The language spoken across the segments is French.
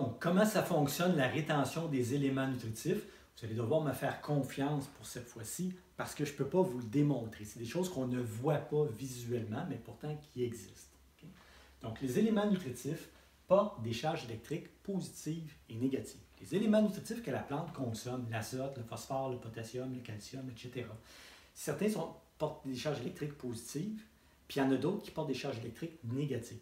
Donc, comment ça fonctionne la rétention des éléments nutritifs? Vous allez devoir me faire confiance pour cette fois-ci parce que je ne peux pas vous le démontrer. C'est des choses qu'on ne voit pas visuellement, mais pourtant qui existent. Okay? Donc, les éléments nutritifs portent des charges électriques positives et négatives. Les éléments nutritifs que la plante consomme, l'azote, le phosphore, le potassium, le calcium, etc. Certains portent des charges électriques positives, puis il y en a d'autres qui portent des charges électriques négatives.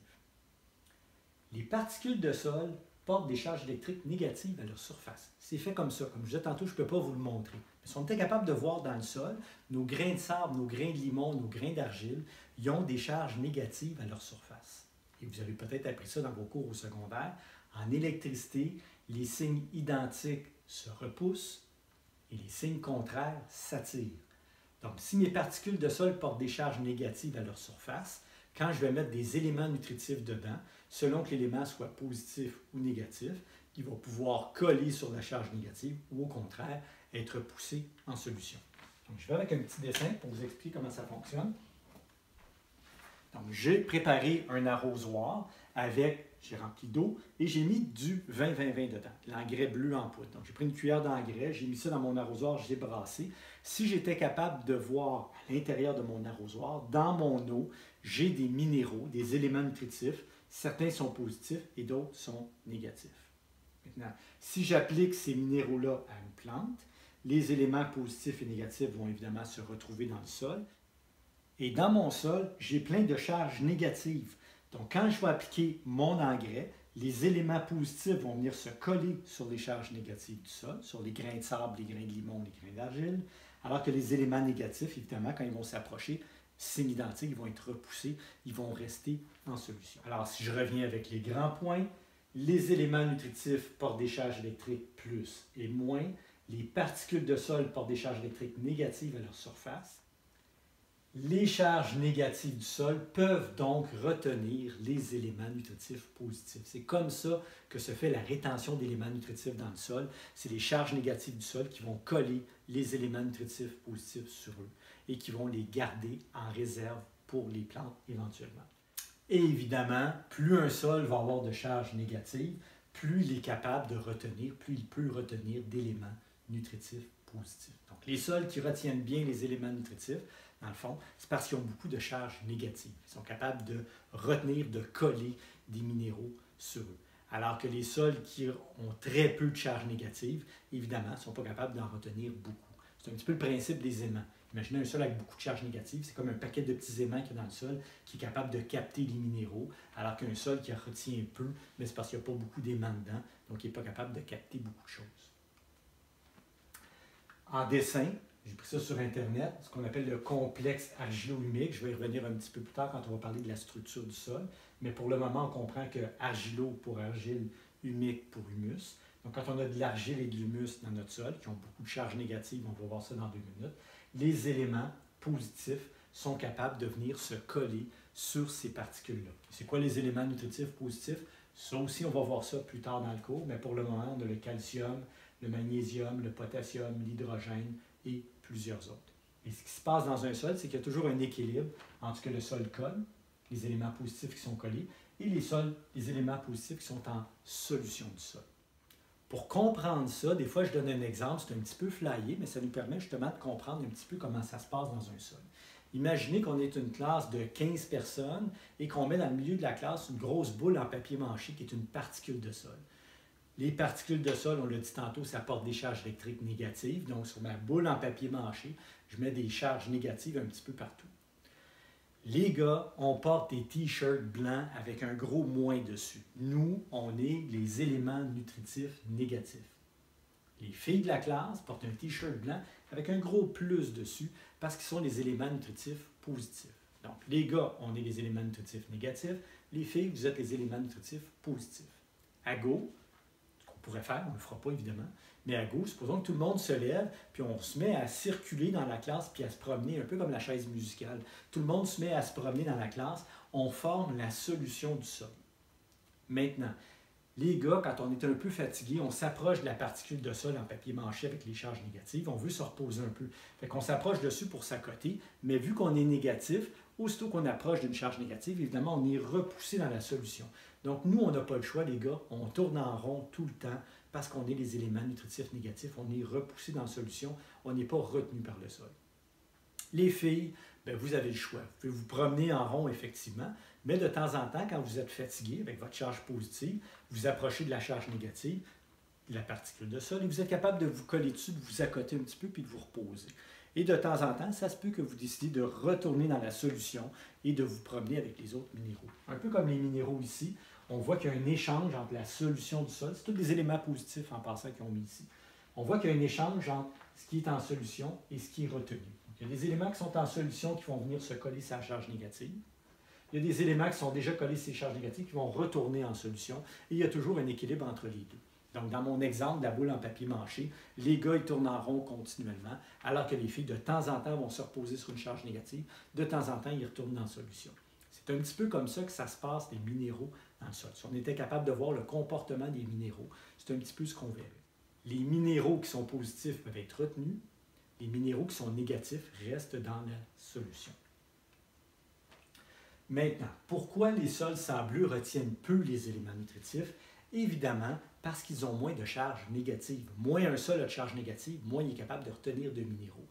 Les particules de sol portent des charges électriques négatives à leur surface. C'est fait comme ça. Comme je disais tantôt, je ne peux pas vous le montrer. Mais si on était capable de voir dans le sol, nos grains de sable, nos grains de limon, nos grains d'argile, ils ont des charges négatives à leur surface. Et vous avez peut-être appris ça dans vos cours au secondaire. En électricité, les signes identiques se repoussent et les signes contraires s'attirent. Donc, si mes particules de sol portent des charges négatives à leur surface, quand je vais mettre des éléments nutritifs dedans, selon que l'élément soit positif ou négatif, il va pouvoir coller sur la charge négative ou au contraire, être poussé en solution. Donc, je vais avec un petit dessin pour vous expliquer comment ça fonctionne. Donc, j'ai préparé un arrosoir avec, j'ai rempli d'eau et j'ai mis du 20-20-20 dedans, l'engrais bleu en poudre. Donc, j'ai pris une cuillère d'engrais, j'ai mis ça dans mon arrosoir, j'ai brassé. Si j'étais capable de voir à l'intérieur de mon arrosoir, dans mon eau, j'ai des minéraux, des éléments nutritifs. Certains sont positifs et d'autres sont négatifs. Maintenant, si j'applique ces minéraux-là à une plante, les éléments positifs et négatifs vont évidemment se retrouver dans le sol. Et dans mon sol, j'ai plein de charges négatives. Donc, quand je vais appliquer mon engrais, les éléments positifs vont venir se coller sur les charges négatives du sol, sur les grains de sable, les grains de limon, les grains d'argile, alors que les éléments négatifs, évidemment, quand ils vont s'approcher, signes identiques, ils vont être repoussés, ils vont rester en solution. Alors, si je reviens avec les grands points, les éléments nutritifs portent des charges électriques plus et moins, les particules de sol portent des charges électriques négatives à leur surface. Les charges négatives du sol peuvent donc retenir les éléments nutritifs positifs. C'est comme ça que se fait la rétention d'éléments nutritifs dans le sol. C'est les charges négatives du sol qui vont coller les éléments nutritifs positifs sur eux et qui vont les garder en réserve pour les plantes éventuellement. Et évidemment, plus un sol va avoir de charges négatives, plus il est capable de retenir, plus il peut retenir d'éléments nutritifs positifs. Donc, les sols qui retiennent bien les éléments nutritifs, dans le fond, c'est parce qu'ils ont beaucoup de charges négatives. Ils sont capables de retenir, de coller des minéraux sur eux. Alors que les sols qui ont très peu de charges négatives, évidemment, ne sont pas capables d'en retenir beaucoup. C'est un petit peu le principe des aimants. Imaginez un sol avec beaucoup de charges négatives, c'est comme un paquet de petits aimants qu'il y a dans le sol qui est capable de capter les minéraux, alors qu'un sol qui en retient peu, mais c'est parce qu'il n'y a pas beaucoup d'aimants dedans, donc il n'est pas capable de capter beaucoup de choses. En dessin, j'ai pris ça sur Internet, ce qu'on appelle le complexe argilo-humique. Je vais y revenir un petit peu plus tard quand on va parler de la structure du sol. Mais pour le moment, on comprend que argilo pour argile, humique pour humus. Donc, quand on a de l'argile et de l'humus dans notre sol, qui ont beaucoup de charges négatives, on va voir ça dans 2 minutes, les éléments positifs sont capables de venir se coller sur ces particules-là. C'est quoi les éléments nutritifs positifs? Ça aussi, on va voir ça plus tard dans le cours, mais pour le moment, on a le calcium, le magnésium, le potassium, l'hydrogène et plusieurs autres. Et ce qui se passe dans un sol, c'est qu'il y a toujours un équilibre entre ce que le sol colle, les éléments positifs qui sont collés, et les éléments positifs qui sont en solution du sol. Pour comprendre ça, des fois je donne un exemple, c'est un petit peu flyé, mais ça nous permet justement de comprendre un petit peu comment ça se passe dans un sol. Imaginez qu'on est une classe de 15 personnes et qu'on met dans le milieu de la classe une grosse boule en papier mâché qui est une particule de sol. Les particules de sol, on l'a dit tantôt, ça porte des charges électriques négatives. Donc, sur ma boule en papier mâché, je mets des charges négatives un petit peu partout. Les gars, on porte des t-shirts blancs avec un gros moins dessus. Nous, on est les éléments nutritifs négatifs. Les filles de la classe portent un t-shirt blanc avec un gros plus dessus parce qu'ils sont les éléments nutritifs positifs. Donc, les gars, on est les éléments nutritifs négatifs. Les filles, vous êtes les éléments nutritifs positifs. À gauche, pourrait faire, on ne le fera pas évidemment, mais à gauche, supposons que tout le monde se lève, puis on se met à circuler dans la classe, puis à se promener, un peu comme la chaise musicale. Tout le monde se met à se promener dans la classe, on forme la solution du sol. Maintenant, les gars, quand on est un peu fatigué, on s'approche de la particule de sol en papier mâché avec les charges négatives, on veut se reposer un peu. Fait qu'on s'approche dessus pour s'accoter, mais vu qu'on est négatif, aussitôt qu'on approche d'une charge négative, évidemment, on est repoussé dans la solution. Donc, nous, on n'a pas le choix, les gars. On tourne en rond tout le temps parce qu'on est les éléments nutritifs négatifs. On est repoussé dans la solution. On n'est pas retenu par le sol. Les filles, bien, vous avez le choix. Vous pouvez vous promener en rond, effectivement, mais de temps en temps, quand vous êtes fatigué avec votre charge positive, vous approchez de la charge négative, de la particule de sol, et vous êtes capable de vous coller dessus, de vous accoter un petit peu, puis de vous reposer. Et de temps en temps, ça se peut que vous décidez de retourner dans la solution et de vous promener avec les autres minéraux. Un peu comme les minéraux ici, on voit qu'il y a un échange entre la solution du sol, c'est tous des éléments positifs en passant qu'ils ont mis ici. On voit qu'il y a un échange entre ce qui est en solution et ce qui est retenu. Donc, il y a des éléments qui sont en solution qui vont venir se coller sur la charge négative. Il y a des éléments qui sont déjà collés sur ces charges négatives qui vont retourner en solution. Et il y a toujours un équilibre entre les deux. Donc, dans mon exemple de la boule en papier mâché, les gars, ils tournent en rond continuellement, alors que les filles, de temps en temps, vont se reposer sur une charge négative. De temps en temps, ils retournent en solution. C'est un petit peu comme ça que ça se passe, les minéraux dans le sol. Si on était capable de voir le comportement des minéraux, c'est un petit peu ce qu'on verrait. Les minéraux qui sont positifs peuvent être retenus. Les minéraux qui sont négatifs restent dans la solution. Maintenant, pourquoi les sols sableux retiennent peu les éléments nutritifs? Évidemment, parce qu'ils ont moins de charge négative. Moins un sol a de charge négative, moins il est capable de retenir de minéraux.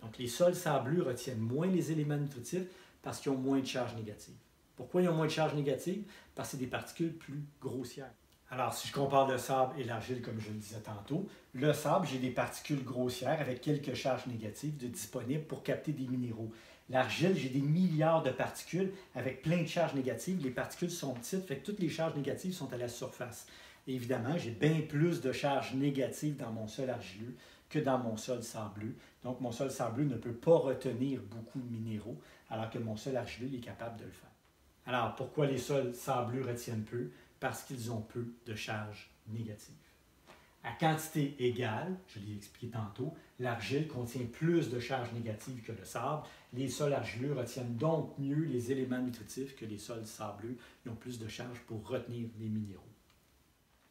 Donc, les sols sableux retiennent moins les éléments nutritifs parce qu'ils ont moins de charge négative. Pourquoi ils ont moins de charge négative? Parce que c'est des particules plus grossières. Alors, si je compare le sable et l'argile, comme je le disais tantôt, le sable, j'ai des particules grossières avec quelques charges négatives disponibles pour capter des minéraux. L'argile, j'ai des milliards de particules avec plein de charges négatives. Les particules sont petites, fait que toutes les charges négatives sont à la surface. Et évidemment, j'ai bien plus de charges négatives dans mon sol argileux que dans mon sol sableux. Donc, mon sol sableux ne peut pas retenir beaucoup de minéraux, alors que mon sol argileux est capable de le faire. Alors, pourquoi les sols sableux retiennent peu? Parce qu'ils ont peu de charges négatives. À quantité égale, je l'ai expliqué tantôt, l'argile contient plus de charges négatives que le sable. Les sols argileux retiennent donc mieux les éléments nutritifs que les sols sableux. Ils ont plus de charges pour retenir les minéraux.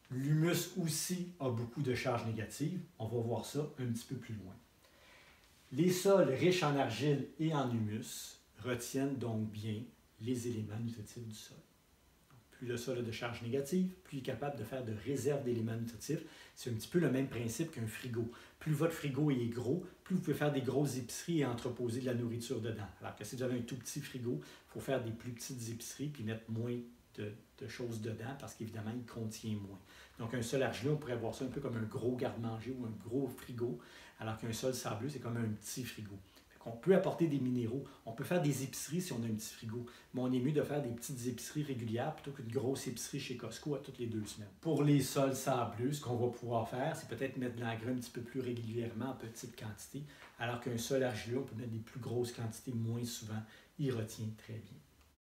L'humus aussi a beaucoup de charges négatives. On va voir ça un petit peu plus loin. Les sols riches en argile et en humus retiennent donc bien les éléments nutritifs du sol. Plus le sol a de charge négative, plus il est capable de faire de réserves d'éléments nutritifs. C'est un petit peu le même principe qu'un frigo. Plus votre frigo est gros, plus vous pouvez faire des grosses épiceries et entreposer de la nourriture dedans. Alors que si vous avez un tout petit frigo, il faut faire des plus petites épiceries puis mettre moins de choses dedans parce qu'évidemment, il contient moins. Donc, un sol argileux, on pourrait voir ça un peu comme un gros garde-manger ou un gros frigo, alors qu'un sol sableux, c'est comme un petit frigo. On peut apporter des minéraux. On peut faire des épiceries si on a un petit frigo. Mais on est mieux de faire des petites épiceries régulières plutôt qu'une grosse épicerie chez Costco à toutes les 2 semaines. Pour les sols sableux, ce qu'on va pouvoir faire, c'est peut-être mettre de l'engrais un petit peu plus régulièrement en petite quantité, alors qu'un sol argileux, on peut mettre des plus grosses quantités moins souvent. Il retient très bien.